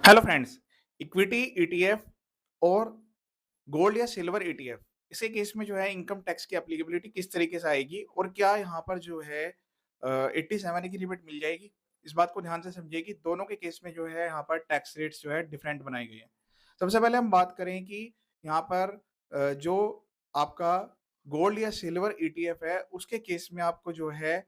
Hello friends, equity ETF और gold या silver ETF इसी केस में जो है इनकम टैक्स की एप्लीकेबिलिटी किस तरीके से आएगी और क्या यहाँ पर जो है 87 की रिबेट मिल जाएगी? इस बात को ध्यान से समझिए कि दोनों के केस में जो है यहाँ पर टैक्स रेट्स जो है डिफरेंट बनाई गई हैं। सबसे पहले हम बात करें कि यहाँ पर जो आपका गोल्ड या सिल्वर ईटीएफ है उसके केस में आपको जो है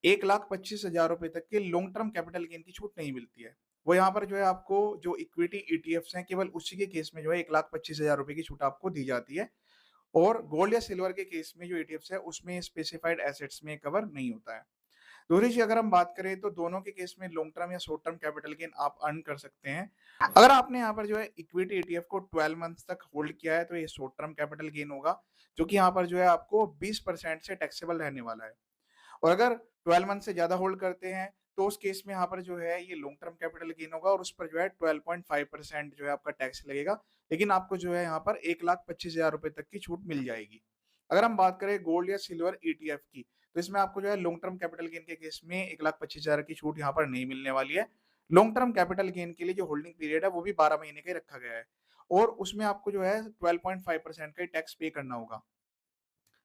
1,25,000 रुपए तक के लॉन्ग टर्म कैपिटल गेन की छूट नहीं मिलती है। वो यहाँ पर जो है आपको जो इक्विटी ईटीएफ्स हैं केवल उसी के केस में जो है 1,25,000 रुपए की छूट आपको दी जाती है और गोल्ड या सिल्वर के केस में जो ईटीएफ्स है उसमें स्पेसिफाइड एसेट्स में कवर नहीं होता है। दूसरी चीज़ अगर हम बात करें तो दोनों के केस में लॉन्ग टर्म या शॉर्ट टर्म कैपिटल गेन आप अर्न कर सकते हैं। अगर आपने यहाँ पर जो है इक्विटी ईटीएफ को 12 मंथ्स तक होल्ड किया है तो ये शॉर्ट टर्म कैपिटल गेन होगा, जो कि यहाँ पर जो है आपको 20% से टैक्सेबल रहने वाला है। और अगर 12 मंथ से ज़्यादा होल्ड करते हैं, तो उस केस में यहाँ पर जो है ये लॉन्ग टर्म कैपिटल गेन होगा और उस पर जो है 12.5% जो है आपका टैक्स लगेगा। लेकिन आपको जो है यहाँ पर 1,25,000 रुपए तक की छूट मिल जाएगी। अगर हम बात करें गोल्ड या सिल्वर ईटीएफ की, तो इसमें आपको जो है लॉन्ग टर्म कैपिटल गेन के केस में 1,25,000 की छूट यहाँ पर नहीं मिलने वाली है। लॉन्ग टर्म कैपिटल गेन के लिए जो होल्डिंग पीरियड है वो भी 12 महीने का ही रखा गया है और उसमें आपको जो है 12.5% का ही टैक्स पे करना होगा।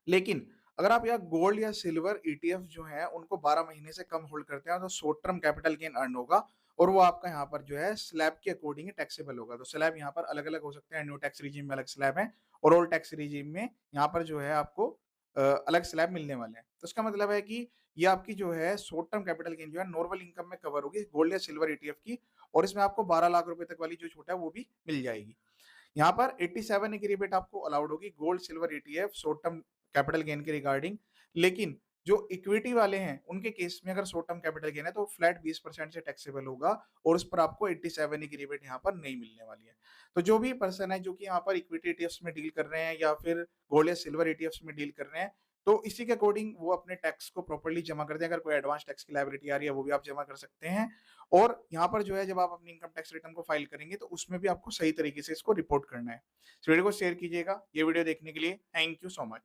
लेकिन अगर आप यहाँ गोल्ड या सिल्वर ईटीएफ जो है उनको 12 महीने से कम होल्ड करते हैं तो short term capital gain earn होगा और वो आपका यहाँ पर जो है स्लैब के अकॉर्डिंग टैक्सेबल होगा। तो स्लैब यहाँ पर अलग-अलग हो सकते हैं, न्यू टैक्स रिजीम में अलग स्लैब है और ओल्ड टैक्स रिजीम में यहाँ पर जो है आपको अलग स्लैब मिलने वाले हैं। तो इसका मतलब है कि ये आपकी जो है शॉर्ट टर्म कैपिटल गेन जो है नॉर्मल इनकम में कवर होगी गोल्ड या सिल्वर ईटीएफ की और इसमें आपको 12 लाख रुपए तक वाली जो छूट है वो भी मिल जाएगी। यहाँ पर 87 की रिबेट आपको अलाउड होगी gold silver ETF short term capital gain के रिगार्डिंग। लेकिन जो इक्विटी वाले हैं उनके केस में अगर शॉर्ट टर्म कैपिटल गेन है तो फ्लैट 20% से टैक्सेबल होगा और उस पर आपको 87 की रिबेट यहाँ पर नहीं मिलने वाली है। तो जो भी पर्सन है जो कि यहाँ पर इक्विटी ईटीएफ्स में डील कर रहे हैं या फिर गोल्ड या सिल्वर ईटीएफ्स में डील कर रहे हैं, तो इसी के अकॉर्डिंग वो अपने टैक्स को प्रॉपर्ली जमा कर दें। अगर कोई एडवांस टैक्स की लायबिलिटी आ रही है वो भी आप जमा कर सकते हैं और यहाँ पर जो है जब आप अपनी इनकम टैक्स रिटर्न को फाइल करेंगे तो उसमें भी आपको सही तरीके से इसको रिपोर्ट करना है। इस वीडियो को शेयर कीजिएगा। ये वीडियो देखने के लिए थैंक यू सो मच।